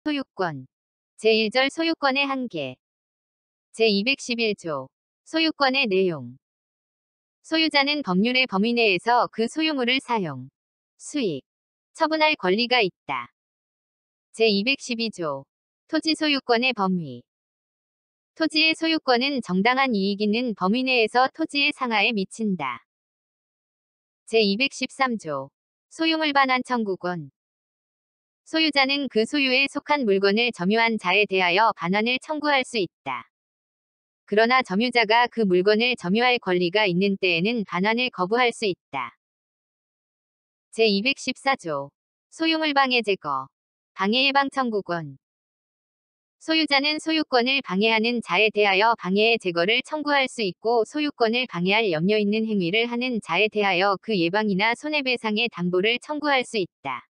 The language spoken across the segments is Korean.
소유권. 제1절 소유권의 한계. 제211조. 소유권의 내용. 소유자는 법률의 범위 내에서 그 소유물을 사용, 수익, 처분할 권리가 있다. 제212조. 토지 소유권의 범위. 토지의 소유권은 정당한 이익 있는 범위 내에서 토지의 상하에 미친다. 제213조. 소유물 반환 청구권. 소유자는 그 소유에 속한 물건을 점유한 자에 대하여 반환을 청구할 수 있다. 그러나 점유자가 그 물건을 점유할 권리가 있는 때에는 반환을 거부할 수 있다. 제214조. 소유물 방해 제거. 방해 예방 청구권. 소유자는 소유권을 방해하는 자에 대하여 방해의 제거를 청구할 수 있고 소유권을 방해할 염려 있는 행위를 하는 자에 대하여 그 예방이나 손해배상의 담보를 청구할 수 있다.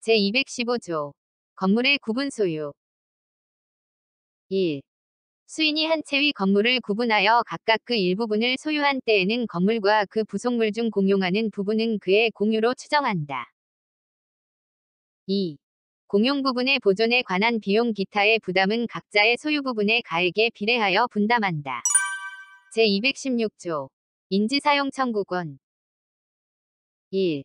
제215조. 건물의 구분 소유. 1. 수인이 한 채의 건물을 구분하여 각각 그 일부분을 소유한 때에는 건물과 그 부속물 중 공용하는 부분은 그의 공유로 추정한다. 2. 공용 부분의 보존에 관한 비용 기타의 부담은 각자의 소유 부분의 가액에 비례하여 분담한다. 제216조. 인지사용 청구권. 1.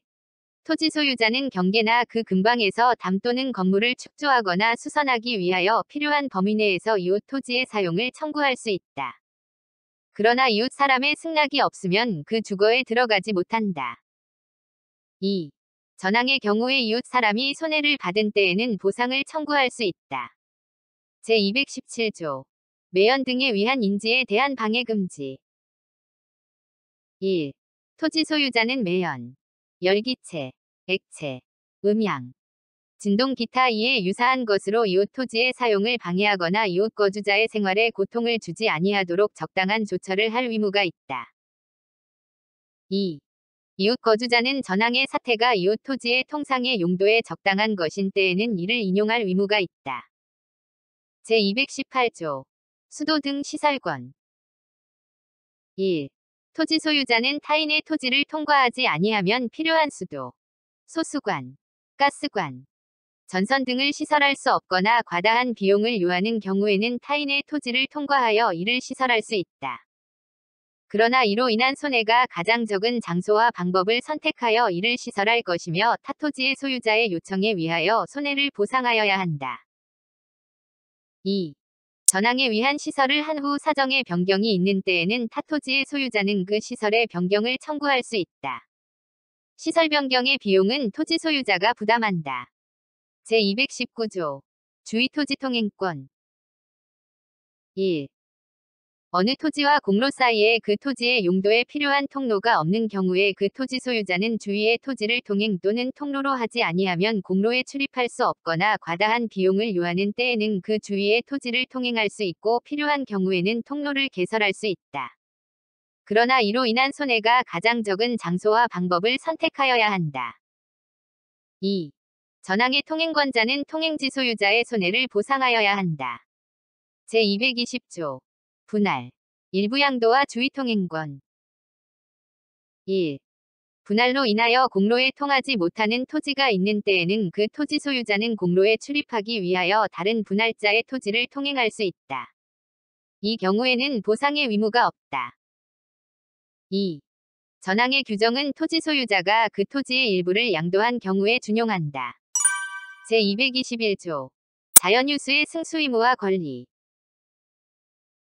토지 소유자는 경계나 그 근방에서 담 또는 건물을 축조하거나 수선하기 위하여 필요한 범위 내에서 이웃 토지의 사용을 청구할 수 있다. 그러나 이웃 사람의 승낙이 없으면 그 주거에 들어가지 못한다. 2. 전항의 경우에 이웃 사람이 손해를 받은 때에는 보상을 청구할 수 있다. 제217조. 매연 등에 의한 인지에 대한 방해 금지. 1. 토지 소유자는 매연, 열기체, 액체, 음향, 진동 기타 이에 유사한 것으로 이웃 토지의 사용을 방해하거나 이웃 거주자의 생활에 고통을 주지 아니하도록 적당한 조처를 할 의무가 있다. 2. 이웃 거주자는 전항의 사태가 이웃 토지의 통상의 용도에 적당한 것인 때에는 이를 인용할 의무가 있다. 제218조. 수도 등 시설권. 1. 토지 소유자는 타인의 토지를 통과하지 아니하면 필요한 수도, 소수관, 가스관, 전선 등을 시설할 수 없거나 과다한 비용을 요하는 경우에는 타인의 토지를 통과하여 이를 시설할 수 있다. 그러나 이로 인한 손해가 가장 적은 장소와 방법을 선택하여 이를 시설할 것이며 타 토지의 소유자의 요청에 의하여 손해를 보상하여야 한다. 2. 전항에 의한 시설을 한 후 사정의 변경이 있는 때에는 타 토지의 소유자는 그 시설의 변경을 청구할 수 있다. 시설 변경의 비용은 토지 소유자가 부담한다. 제219조. 주의토지 통행권. 1. 어느 토지와 공로 사이에 그 토지의 용도에 필요한 통로가 없는 경우에 그 토지 소유자는 주위의 토지를 통행 또는 통로로 하지 아니하면 공로에 출입할 수 없거나 과다한 비용을 요하는 때에는 그 주위의 토지를 통행할 수 있고 필요한 경우에는 통로를 개설할 수 있다. 그러나 이로 인한 손해가 가장 적은 장소와 방법을 선택하여야 한다. 2. 전항의 통행권자는 통행지 소유자의 손해를 보상하여야 한다. 제220조. 분할. 일부 양도와 주의 통행권. 1. 분할로 인하여 공로에 통하지 못하는 토지가 있는 때에는 그 토지 소유자는 공로에 출입하기 위하여 다른 분할자의 토지를 통행할 수 있다. 이 경우에는 보상의 의무가 없다. 2. 전항의 규정은 토지 소유자가 그 토지의 일부를 양도한 경우에 준용한다. 제221조. 자연유수의 승수 의무와 권리.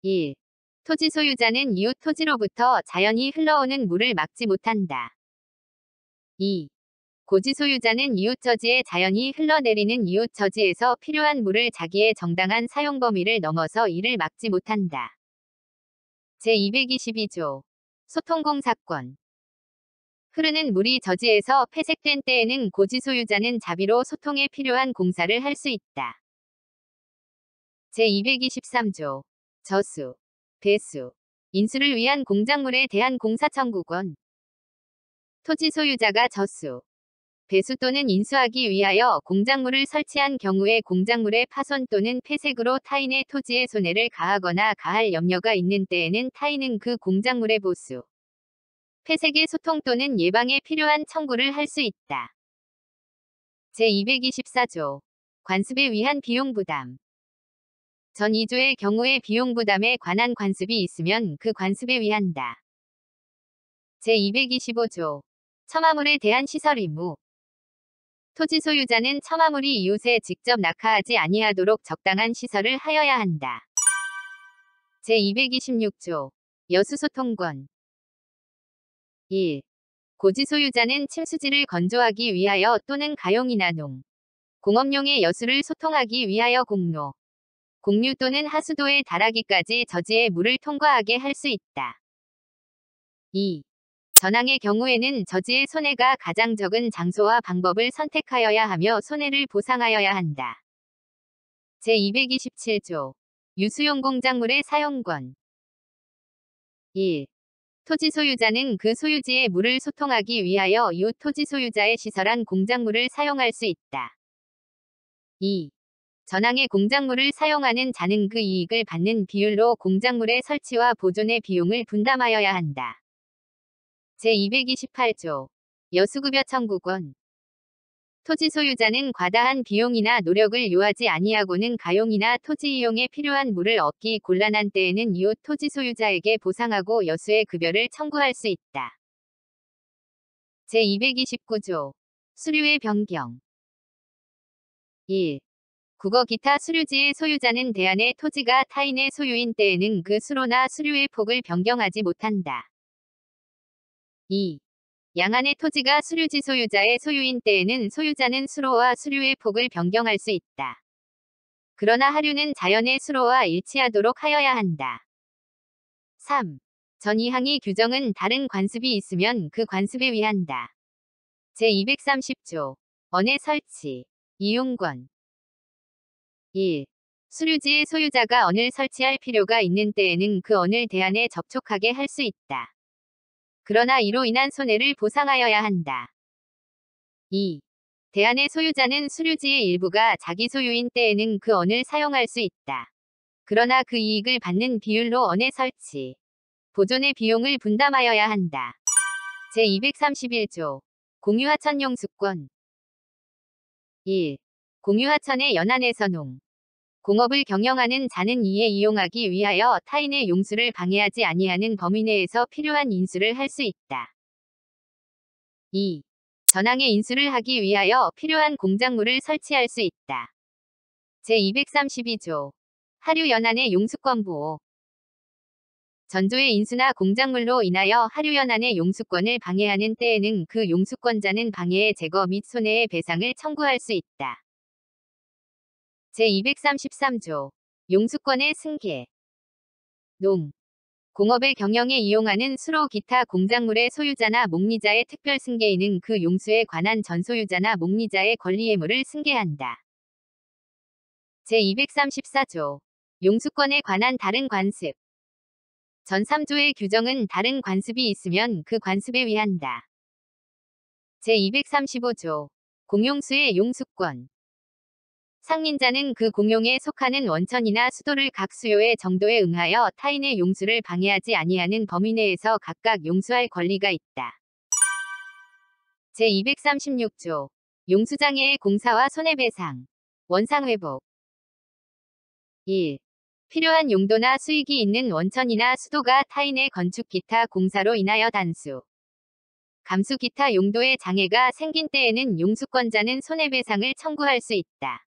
1. 토지 소유자는 이웃 토지로부터 자연히 흘러오는 물을 막지 못한다. 2. 고지 소유자는 이웃 저지에 자연히 흘러내리는 이웃 저지에서 필요한 물을 자기의 정당한 사용 범위를 넘어서 이를 막지 못한다. 제222조. 소통공사권. 흐르는 물이 저지에서 폐색된 때에는 고지 소유자는 자비로 소통에 필요한 공사를 할 수 있다. 제223조. 저수, 배수, 인수를 위한 공작물에 대한 공사 청구권. 토지 소유자가 저수, 배수 또는 인수하기 위하여 공작물을 설치한 경우에 공작물의 파손 또는 폐색으로 타인의 토지에 손해를 가하거나 가할 염려가 있는 때에는 타인은 그 공작물의 보수, 폐색의 소통 또는 예방에 필요한 청구를 할 수 있다. 제224조. 관습에 위한 비용 부담. 전 2조의 경우에 비용 부담에 관한 관습이 있으면 그 관습에 위한다. 제225조. 첨화물에 대한 시설 의무. 토지 소유자는 첨화물이 이웃에 직접 낙하하지 아니하도록 적당한 시설을 하여야 한다. 제226조. 여수소통권. 1. 고지 소유자는 침수지를 건조하기 위하여 또는 가용이나 농, 공업용의 여수를 소통하기 위하여 공로, 공류 또는 하수도에 달하기까지 저지의 물을 통과하게 할 수 있다. 2. 전항의 경우에는 저지의 손해가 가장 적은 장소와 방법을 선택하여야 하며 손해를 보상하여야 한다. 제227조. 유수용 공작물의 사용권. 1. 토지 소유자는 그 소유지의 물을 소통하기 위하여 이웃 토지 소유자의 시설한 공작물을 사용할 수 있다. 2. 전항의 공작물을 사용하는 자는 그 이익을 받는 비율로 공작물의 설치와 보존의 비용을 분담하여야 한다. 제228조. 여수급여 청구권. 토지 소유자는 과다한 비용이나 노력을 요하지 아니하고는 가용이나 토지 이용에 필요한 물을 얻기 곤란한 때에는 이웃 토지 소유자에게 보상하고 여수의 급여를 청구할 수 있다. 제229조. 수류의 변경. 1. 국어 기타 수류지의 소유자는 대안의 토지가 타인의 소유인 때에는 그 수로나 수류의 폭을 변경하지 못한다. 2. 양안의 토지가 수류지 소유자의 소유인 때에는 소유자는 수로와 수류의 폭을 변경할 수 있다. 그러나 하류는 자연의 수로와 일치하도록 하여야 한다. 3. 전 이항의 규정은 다른 관습이 있으면 그 관습에 위한다. 제230조. 언의 설치. 이용권. 1. 수류지의 소유자가 언을 설치할 필요가 있는 때에는 그 언을 대안에 접촉하게 할 수 있다. 그러나 이로 인한 손해를 보상하여야 한다. 2. 대안의 소유자는 수류지의 일부가 자기 소유인 때에는 그 언을 사용할 수 있다. 그러나 그 이익을 받는 비율로 언의 설치, 보존의 비용을 분담하여야 한다. 제231조. 공유하천 용수권. 1. 공유하천의 연안에서 농, 공업을 경영하는 자는 이에 이용하기 위하여 타인의 용수를 방해하지 아니하는 범위 내에서 필요한 인수를 할 수 있다. 2. 전항의 인수를 하기 위하여 필요한 공작물을 설치할 수 있다. 제232조. 하류 연안의 용수권 보호. 전조의 인수나 공작물로 인하여 하류 연안의 용수권을 방해하는 때에는 그 용수권자는 방해의 제거 및 손해의 배상을 청구할 수 있다. 제233조. 용수권의 승계. 농, 공업의 경영에 이용하는 수로 기타 공작물의 소유자나 목리자의 특별 승계인은 그 용수에 관한 전소유자나 목리자의 권리의무를 승계한다. 제234조. 용수권에 관한 다른 관습. 전 3조의 규정은 다른 관습이 있으면 그 관습에 위한다. 제235조. 공용수의 용수권. 상린자는 그 공용에 속하는 원천이나 수도를 각 수요의 정도에 응하여 타인의 용수를 방해하지 아니하는 범위 내에서 각각 용수할 권리가 있다. 제236조. 용수장애의 공사와 손해배상. 원상회복. 1. 필요한 용도나 수익이 있는 원천이나 수도가 타인의 건축 기타 공사로 인하여 단수, 감수 기타 용도의 장애가 생긴 때에는 용수권자는 손해배상을 청구할 수 있다.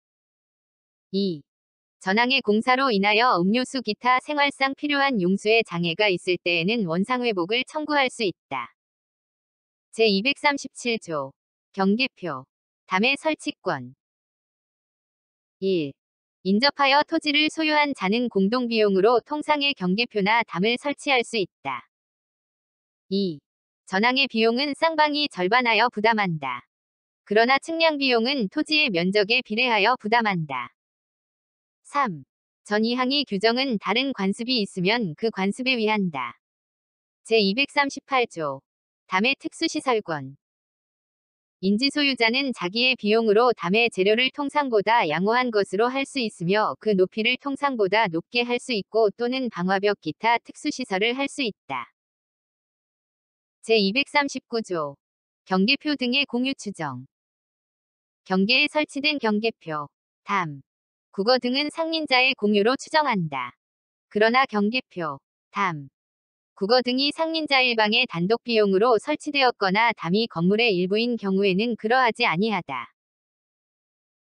2. 전항의 공사로 인하여 음료수 기타 생활상 필요한 용수의 장애가 있을 때에는 원상회복을 청구할 수 있다. 제237조. 경계표. 담의 설치권. 1. 인접하여 토지를 소유한 자는 공동비용으로 통상의 경계표나 담을 설치할 수 있다. 2. 전항의 비용은 쌍방이 절반하여 부담한다. 그러나 측량 비용은 토지의 면적에 비례하여 부담한다. 3. 전 이항의 규정은 다른 관습이 있으면 그 관습에 위한다. 제238조. 담의 특수시설권. 인지소유자는 자기의 비용으로 담의 재료를 통상보다 양호한 것으로 할 수 있으며 그 높이를 통상보다 높게 할 수 있고 또는 방화벽 기타 특수시설을 할 수 있다. 제239조. 경계표 등의 공유 추정. 경계에 설치된 경계표, 담, 국어 등은 상린자의 공유로 추정한다. 그러나 경계표, 담, 국어 등이 상린자 일방의 단독 비용으로 설치되었거나 담이 건물의 일부인 경우에는 그러하지 아니하다.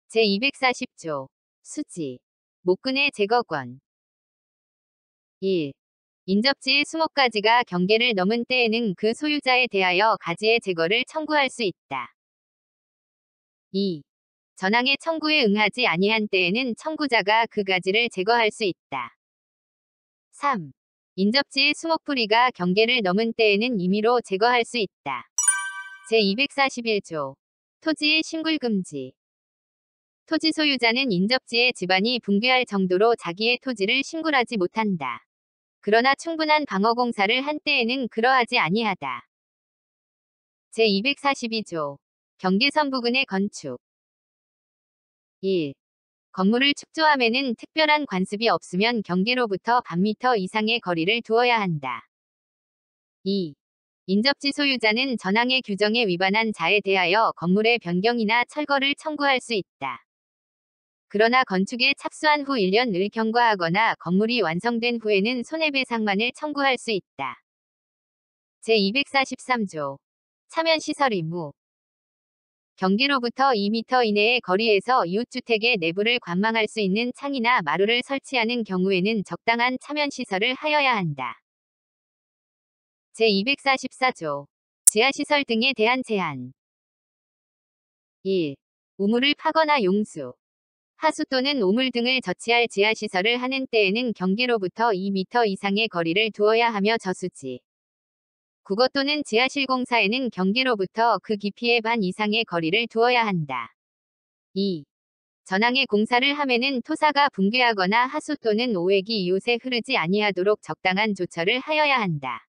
제240조 수지, 목근의 제거권 1. 인접지의 20가지가 경계를 넘은 때에는 그 소유자에 대하여 가지의 제거를 청구할 수 있다. 2. 전항의 청구에 응하지 아니한 때에는 청구자가 그 가지를 제거할 수 있다. 3. 인접지의 20풀이가 경계를 넘은 때에는 임의로 제거할 수 있다. 제241조 토지의 신굴금지 토지 소유자는 인접지의 집안이 붕괴할 정도로 자기의 토지를 신굴하지 못한다. 그러나 충분한 방어공사를 한 때에는 그러하지 아니하다. 제242조 경계선 부근의 건축 1. 건물을 축조함에는 특별한 관습이 없으면 경계로부터 반미터 이상의 거리를 두어야 한다. 2. 인접지 소유자는 전항의 규정에 위반한 자에 대하여 건물의 변경이나 철거를 청구할 수 있다. 그러나 건축에 착수한 후 1년을 경과하거나 건물이 완성된 후에는 손해배상만을 청구할 수 있다. 제243조 차면시설 의무 경계로부터 2m 이내의 거리에서 이웃주택의 내부를 관망할 수 있는 창이나 마루를 설치하는 경우에는 적당한 차면시설을 하여야 한다. 제244조 지하시설 등에 대한 제한 1. 우물을 파거나 용수 하수 또는 오물 등을 저치할 지하시설을 하는 때에는 경계로부터 2m 이상의 거리를 두어야 하며 저수지, 국어 또는 지하실 공사에는 경계로부터 그 깊이의 반 이상의 거리를 두어야 한다. 2. 전항의 공사를 함에는 토사가 붕괴하거나 하수 또는 오액이 이웃에 흐르지 아니하도록 적당한 조처를 하여야 한다.